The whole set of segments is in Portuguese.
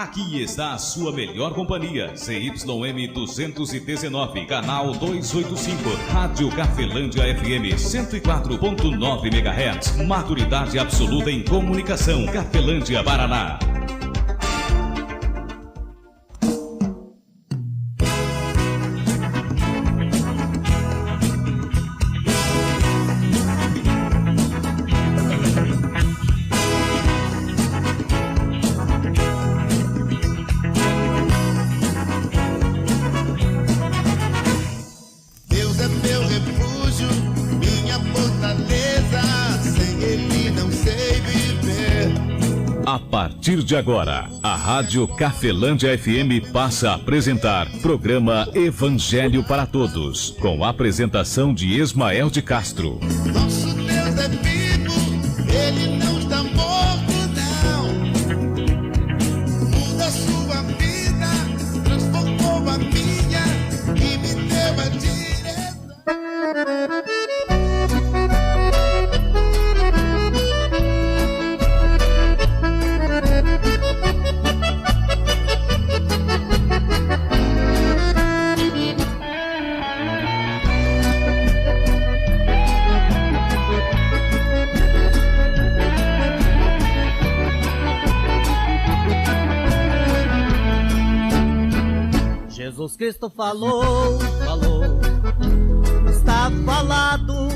Aqui está a sua melhor companhia, CYM 219, canal 285, Rádio Cafelândia FM 104.9 MHz, maturidade absoluta em comunicação, Cafelândia, Paraná. A partir de agora, a Rádio Cafelândia FM passa a apresentar programa Evangelho para Todos, com a apresentação de Ismael de Castro. Nosso Deus é vivo, Ele não está morto, não. Muda sua vida, transformou a minha e me deu a direção. Jesus Cristo falou, está falado.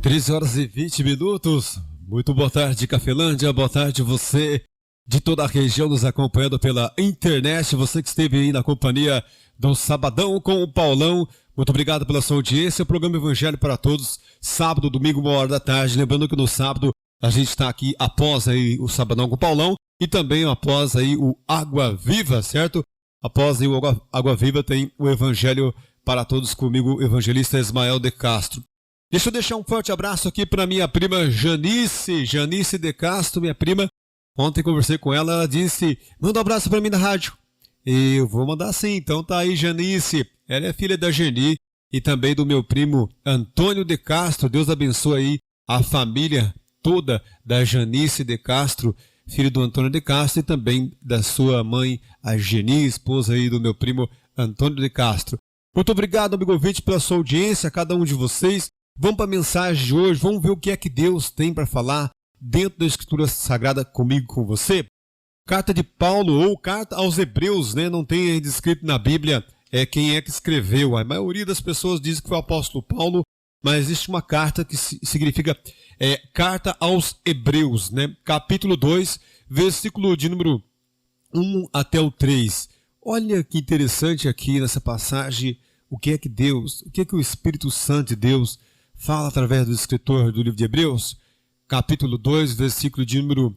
13 horas e 20 minutos. Muito boa tarde, Cafelândia. Boa tarde, você de toda a região nos acompanhando pela internet. Você que esteve aí na companhia do Sabadão com o Paulão. Muito obrigado pela sua audiência. O programa Evangelho para Todos, sábado, domingo, 1h da tarde. Lembrando que no sábado a gente está aqui após aí o Sabadão com o Paulão e também após aí o Água Viva, certo? Após aí o Água Viva tem o Evangelho para Todos comigo, o evangelista Ismael de Castro. Deixa eu deixar um forte abraço aqui para minha prima Janice de Castro, minha prima. Ontem conversei com ela, ela disse, manda um abraço para mim na rádio. E eu vou mandar sim, então tá aí Janice. Ela é filha da Geni e também do meu primo Antônio de Castro. Deus abençoe aí a família toda da Janice de Castro, filho do Antônio de Castro, e também da sua mãe, a Geni, esposa aí do meu primo Antônio de Castro. Muito obrigado, amigo ouvinte, pela sua audiência, a cada um de vocês. Vamos para a mensagem de hoje, vamos ver o que é que Deus tem para falar dentro da Escritura Sagrada comigo, com você. Carta de Paulo ou carta aos Hebreus, né? Não tem aí descrito na Bíblia quem é que escreveu. A maioria das pessoas diz que foi o apóstolo Paulo, mas existe uma carta que significa carta aos Hebreus, né? Capítulo 2, versículo de número 1 até o 3. Olha que interessante aqui nessa passagem, o que é que o Espírito Santo de Deus fala através do escritor do livro de Hebreus, capítulo 2, versículo de número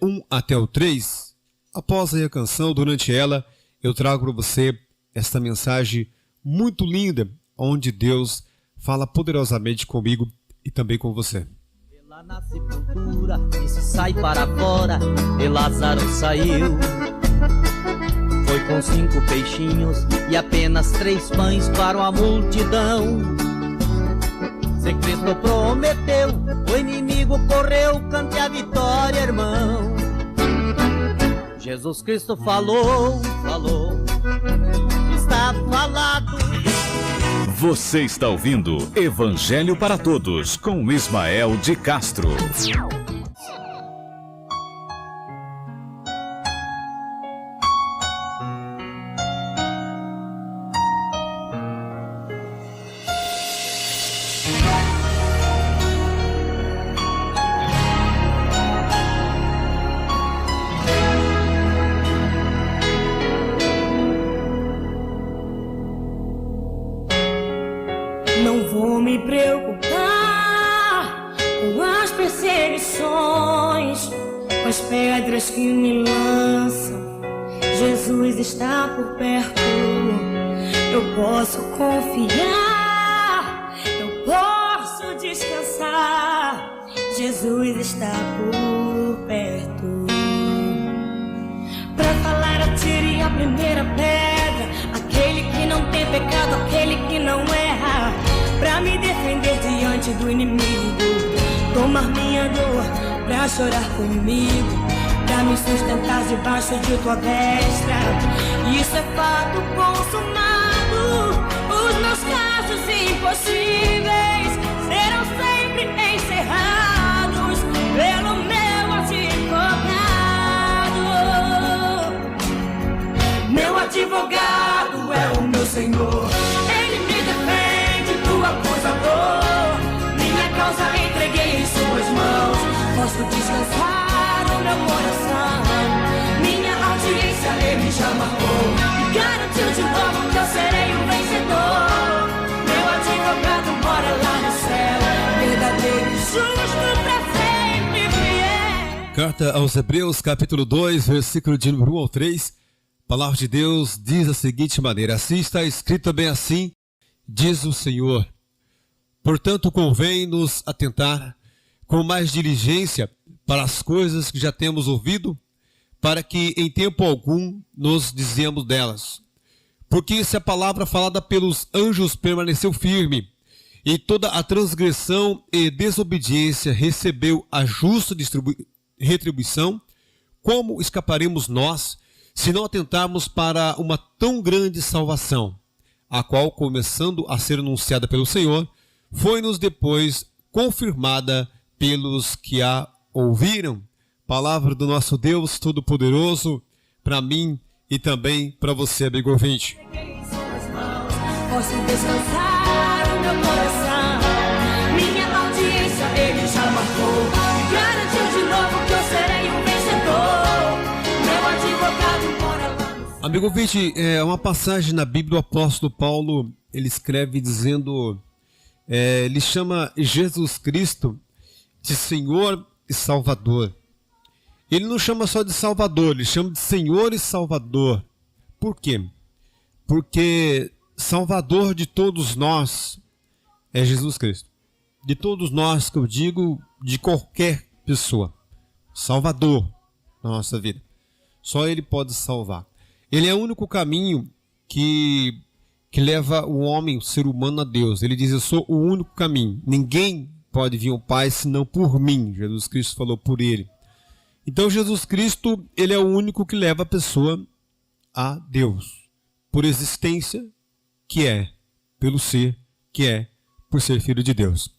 1 até o 3. Após aí a canção, durante ela, eu trago para você esta mensagem muito linda, onde Deus fala poderosamente comigo e também com você. Lá na sepultura, esse sai para fora, e Lázaro saiu. Foi com 5 peixinhos e apenas 3 pães para a multidão. Se Cristo prometeu, o inimigo correu, cante a vitória, irmão. Jesus Cristo falou, está falado. Você está ouvindo Evangelho para Todos, com Ismael de Castro. Não vou me preocupar com as perseguições, com as pedras que me lançam. Jesus está por perto, eu posso confiar, eu posso descansar. Jesus está por perto. Pra falar, atire a primeira pedra, aquele que não tem pecado, aquele que não erra. Pra me defender diante do inimigo, tomar minha dor, pra chorar comigo, pra me sustentar debaixo de tua destra. Isso é fato consumado. Os meus casos impossíveis serão sempre encerrados pelo meu advogado. Meu advogado é o meu Senhor. Ele me defende do acusador. Minha causa entreguei em suas mãos. Posso descansar o meu coração. Minha audiência ele já marcou e garantiu de novo que eu serei o vencedor. Meu advogado mora lá no céu, verdadeiro e justo pra sempre fiel. Carta aos Hebreus, capítulo 2, versículo de número 1 ao 3. A palavra de Deus diz da seguinte maneira: assim está escrito também assim, diz o Senhor. Portanto, convém-nos atentar com mais diligência para as coisas que já temos ouvido, para que em tempo algum nos dizemos delas. Porque se a palavra falada pelos anjos permaneceu firme, e toda a transgressão e desobediência recebeu a justa retribuição, como escaparemos nós, se não atentarmos para uma tão grande salvação, a qual, começando a ser anunciada pelo Senhor, foi-nos depois confirmada pelos que a ouviram? Palavra do nosso Deus Todo-Poderoso, para mim e também para você, amigo ouvinte. Posso descansar o meu coração. Minha audiência ele já marcou. Garantiu de novo que eu serei um vencedor. Meu advogado mora lá no céu. Amigo ouvinte, é uma passagem na Bíblia, o apóstolo Paulo, ele escreve dizendo, ele chama Jesus Cristo de Senhor e Salvador. Ele não chama só de Salvador, ele chama de Senhor e Salvador. Por quê? Porque Salvador de todos nós é Jesus Cristo. De todos nós, que eu digo, de qualquer pessoa. Salvador na nossa vida. Só Ele pode salvar. Ele é o único caminho que leva o homem, o ser humano, a Deus. Ele diz: eu sou o único caminho. Ninguém pode vir ao Pai senão por mim. Jesus Cristo falou por Ele. Então Jesus Cristo, Ele é o único que leva a pessoa a Deus. Por existência, que é, pelo ser, que é, por ser filho de Deus.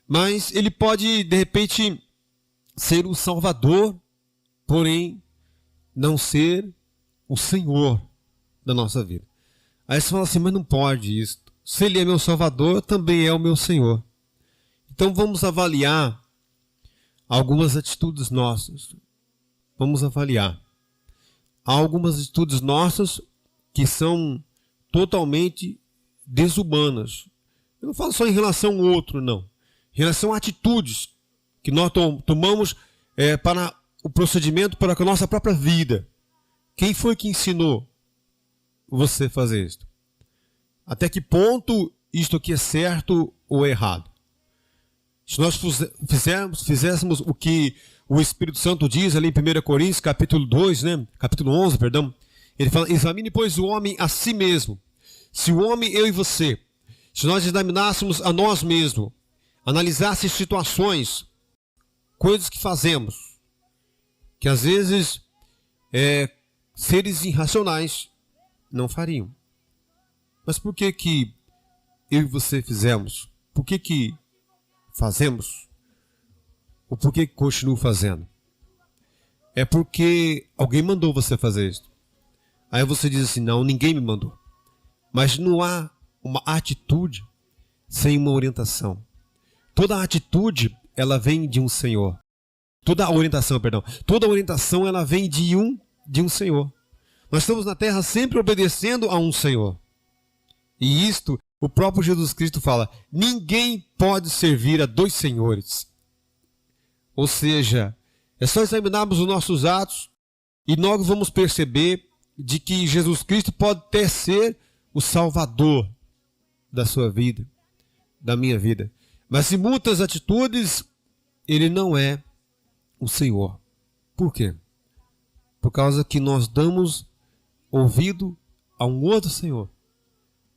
Mas Ele pode, de repente, ser o Salvador, porém, não ser o Senhor da nossa vida. Aí você fala assim, mas não pode isso. Se Ele é meu Salvador, também é o meu Senhor. Então vamos avaliar algumas atitudes nossas. Vamos avaliar. Há algumas atitudes nossas que são totalmente desumanas. Eu não falo só em relação ao outro, não. Em relação a atitudes que nós tomamos para o procedimento, para a nossa própria vida. Quem foi que ensinou você a fazer isso? Até que ponto isto aqui é certo ou errado? Se nós fizéssemos o que o Espírito Santo diz ali em 1 Coríntios, capítulo 2, capítulo 11, perdão, ele fala: examine, pois, o homem a si mesmo. Se o homem, eu e você, se nós examinássemos a nós mesmos, analisássemos situações, coisas que fazemos, que às vezes seres irracionais não fariam. Mas por que que eu e você fizemos? Por que fazemos? Ou por que continuo fazendo? É porque alguém mandou você fazer isso. Aí você diz assim, não, ninguém me mandou. Mas não há uma atitude sem uma orientação. Toda atitude, ela vem de um Senhor. Toda orientação, ela vem de um Senhor. Nós estamos na terra sempre obedecendo a um Senhor. E isto, o próprio Jesus Cristo fala, ninguém pode servir a dois senhores. Ou seja, é só examinarmos os nossos atos e nós vamos perceber de que Jesus Cristo pode até ser o Salvador da sua vida, da minha vida. Mas em muitas atitudes, Ele não é o Senhor. Por quê? Por causa que nós damos ouvido a um outro Senhor.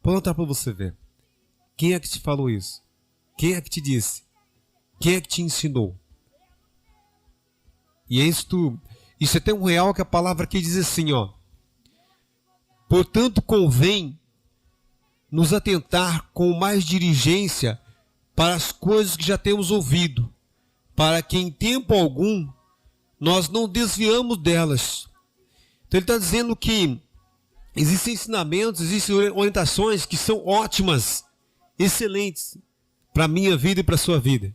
Vou anotar para você ver. Quem é que te falou isso? Quem é que te disse? Quem é que te ensinou? E Isso é tão real que a palavra aqui diz assim, ó. Portanto, convém nos atentar com mais diligência para as coisas que já temos ouvido, para que em tempo algum nós não desviamos delas. Então ele está dizendo que existem ensinamentos, existem orientações que são ótimas, excelentes para a minha vida e para a sua vida.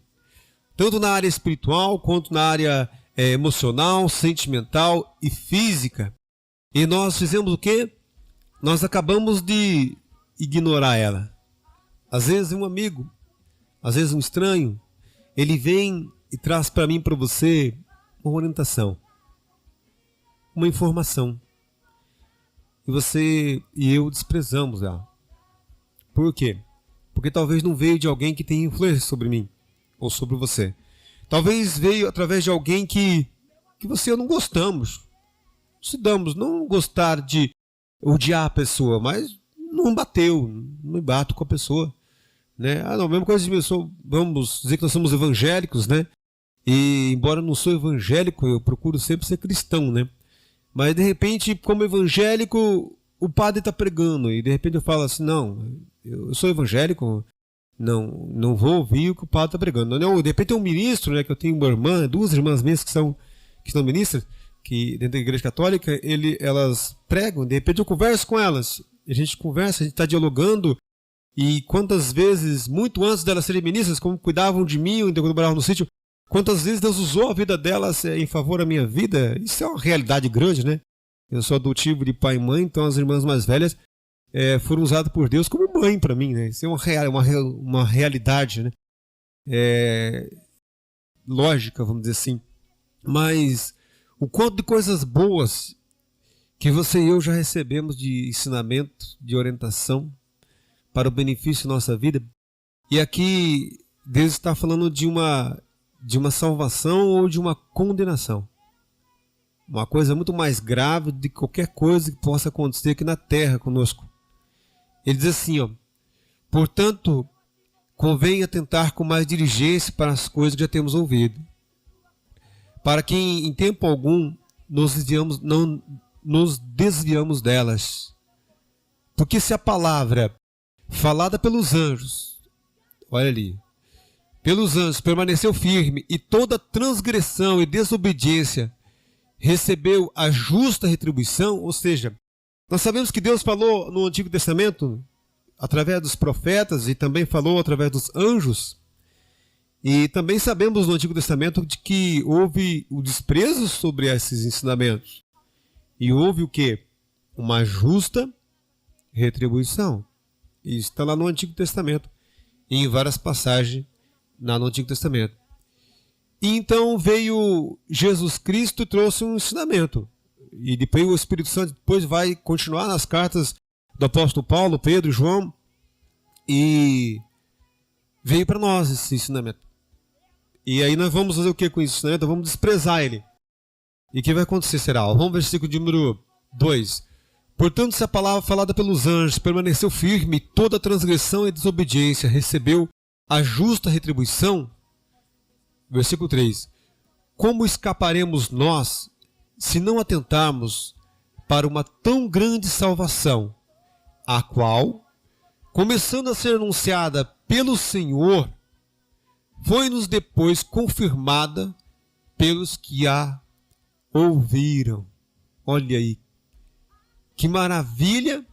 Tanto na área espiritual, quanto na área emocional, sentimental e física. E nós fizemos o quê? Nós acabamos de ignorar ela. Às vezes um amigo, às vezes um estranho, ele vem e traz para mim e para você uma orientação, uma informação. E você e eu desprezamos ela. Por quê? Porque talvez não veio de alguém que tem influência sobre mim ou sobre você. Talvez veio através de alguém que você e eu não gostamos. Se damos, não gostar de odiar a pessoa, mas não bateu, não me bato com a pessoa, né? Não, mesma coisa vamos dizer que nós somos evangélicos, né? E embora eu não sou evangélico, eu procuro sempre ser cristão, né? Mas de repente, como evangélico, o padre está pregando e de repente eu falo assim, não, eu sou evangélico, não vou ouvir o que o padre está pregando. Não, de repente tem um ministro, né? Que eu tenho uma irmã, duas irmãs minhas que são ministras, que dentro da igreja católica, elas pregam, de repente eu converso com elas, a gente conversa, a gente está dialogando, e quantas vezes, muito antes delas serem ministras, como cuidavam de mim, quando eu morava no sítio, quantas vezes Deus usou a vida delas em favor da minha vida. Isso é uma realidade grande, né? Eu sou adotivo de pai e mãe, então as irmãs mais velhas foram usadas por Deus como mãe para mim, né? Isso é uma realidade, né? Lógica, vamos dizer assim. Mas o quanto de coisas boas que você e eu já recebemos de ensinamento, de orientação para o benefício da nossa vida. E aqui Deus está falando de uma salvação ou de uma condenação. Uma coisa muito mais grave de qualquer coisa que possa acontecer aqui na terra conosco. Ele diz assim, ó, portanto, convém atentar com mais diligência para as coisas que já temos ouvido, para que em tempo algum não nos desviamos delas. Porque se a palavra falada pelos anjos, olha ali, pelos anjos permaneceu firme, e toda transgressão e desobediência recebeu a justa retribuição, ou seja, nós sabemos que Deus falou no Antigo Testamento através dos profetas e também falou através dos anjos. E também sabemos no Antigo Testamento de que houve o desprezo sobre esses ensinamentos. E houve o quê? Uma justa retribuição. Isso está lá no Antigo Testamento, e em várias passagens no Antigo Testamento. E então veio Jesus Cristo e trouxe um ensinamento. E depois o Espírito Santo depois vai continuar nas cartas do apóstolo Paulo, Pedro, João, e veio para nós esse ensinamento. E aí nós vamos fazer o que com esse ensinamento? Vamos desprezar ele. E o que vai acontecer será? Vamos ao versículo de número 2. Portanto, se a palavra falada pelos anjos permaneceu firme, toda transgressão e desobediência recebeu a justa retribuição. Versículo 3. Como escaparemos nós se não atentarmos para uma tão grande salvação, a qual, começando a ser anunciada pelo Senhor, foi-nos depois confirmada pelos que a ouviram? Olha aí, que maravilha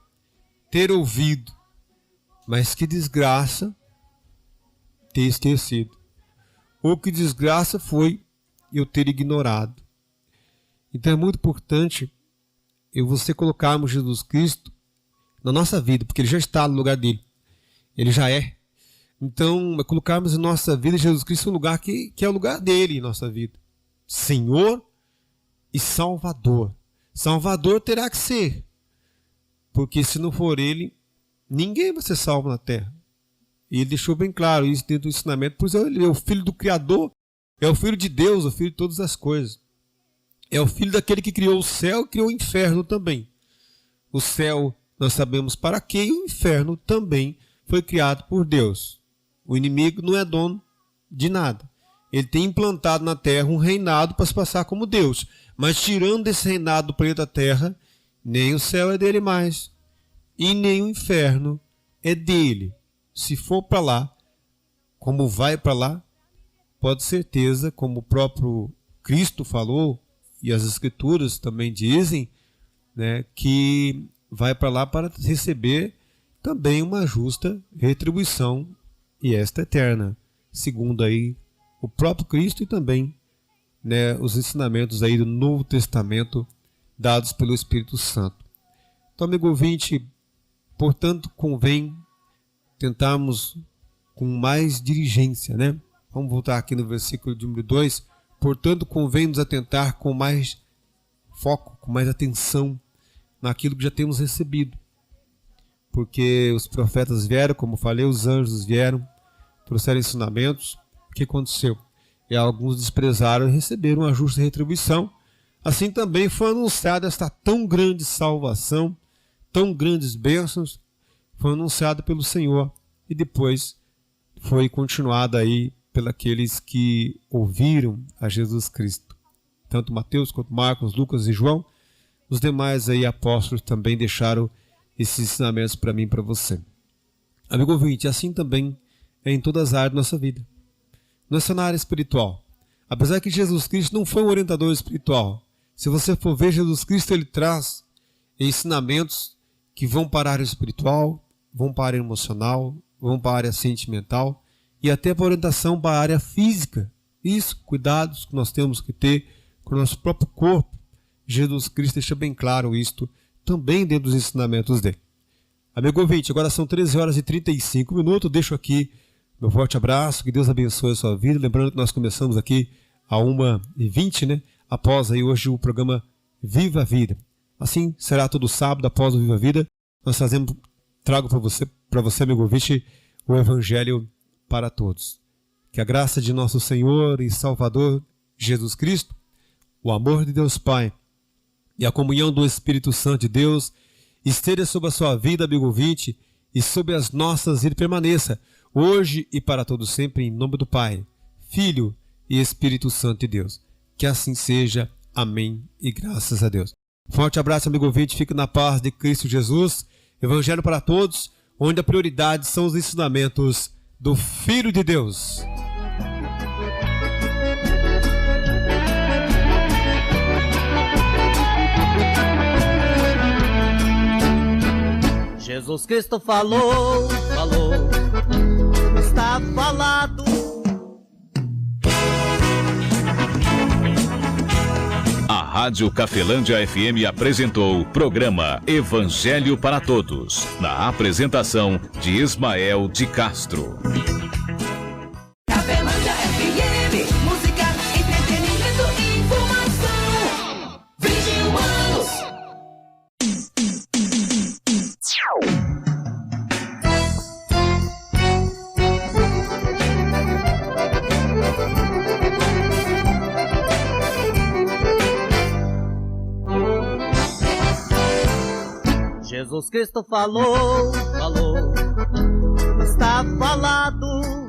ter ouvido, mas que desgraça ter esquecido. Ou que desgraça foi eu ter ignorado. Então é muito importante eu e você colocarmos Jesus Cristo na nossa vida, porque Ele já está no lugar dele. Ele já é. Então, colocarmos em nossa vida Jesus Cristo no lugar que é o lugar dele em nossa vida. Senhor e Salvador. Salvador terá que ser. Porque se não for Ele, ninguém vai ser salvo na terra. E Ele deixou bem claro isso dentro do ensinamento, pois Ele é o Filho do Criador, é o Filho de Deus, o Filho de todas as coisas. É o Filho daquele que criou o céu e criou o inferno também. O céu, nós sabemos para quê, e o inferno também foi criado por Deus. O inimigo não é dono de nada. ele tem implantado na terra um reinado para se passar como Deus. Mas tirando esse reinado do planeta Terra, nem o céu é dele mais, e nem o inferno é dele. Se for para lá, como vai para lá, pode certeza, como o próprio Cristo falou, e as Escrituras também dizem, né, que vai para lá para receber também uma justa retribuição, e esta eterna, segundo aí o próprio Cristo e também, né, os ensinamentos aí do Novo Testamento dados pelo Espírito Santo. Então, amigo ouvinte, portanto, convém tentarmos com mais diligência, né? Vamos voltar aqui no versículo de número 2. Portanto, convém nos atentar com mais foco, com mais atenção naquilo que já temos recebido. Porque os profetas vieram, como falei, os anjos vieram, trouxeram ensinamentos. O que aconteceu? E alguns desprezaram e receberam uma justa retribuição. Assim também foi anunciada esta tão grande salvação, tão grandes bênçãos, foi anunciada pelo Senhor e depois foi continuada aí pelos que ouviram a Jesus Cristo. Tanto Mateus quanto Marcos, Lucas e João, os demais aí apóstolos também deixaram esses ensinamentos para mim e para você. Amigo ouvinte, assim também é em todas as áreas da nossa vida. Não é só na área espiritual. Apesar que Jesus Cristo não foi um orientador espiritual. Se você for ver, Jesus Cristo, ele traz ensinamentos que vão para a área espiritual, vão para a área emocional, vão para a área sentimental e até para a orientação para a área física. Isso, cuidados que nós temos que ter com o nosso próprio corpo. Jesus Cristo deixa bem claro isto também dentro dos ensinamentos dele. Amigo ouvinte, agora são 13 horas e 35 minutos. Deixo aqui meu forte abraço, que Deus abençoe a sua vida. Lembrando que nós começamos aqui a 1h20, né? Após aí hoje o programa Viva a Vida. Assim será todo sábado após o Viva a Vida. Nós trago para você, amigo ouvinte, o Evangelho para todos. Que a graça de nosso Senhor e Salvador Jesus Cristo, o amor de Deus Pai e a comunhão do Espírito Santo de Deus esteja sobre a sua vida, amigo ouvinte, e sobre as nossas e permaneça hoje e para todo sempre, em nome do Pai, Filho e Espírito Santo de Deus. Que assim seja. Amém e graças a Deus. Forte abraço, amigo ouvinte. Fique na paz de Cristo Jesus. Evangelho para todos, onde a prioridade são os ensinamentos do Filho de Deus. Jesus Cristo falou, está falado. A Rádio Cafelândia FM apresentou o programa Evangelho para Todos, na apresentação de Ismael de Castro. Cafelândia FM, música, entretenimento e informação. 21 anos. Jesus Cristo falou, está falado.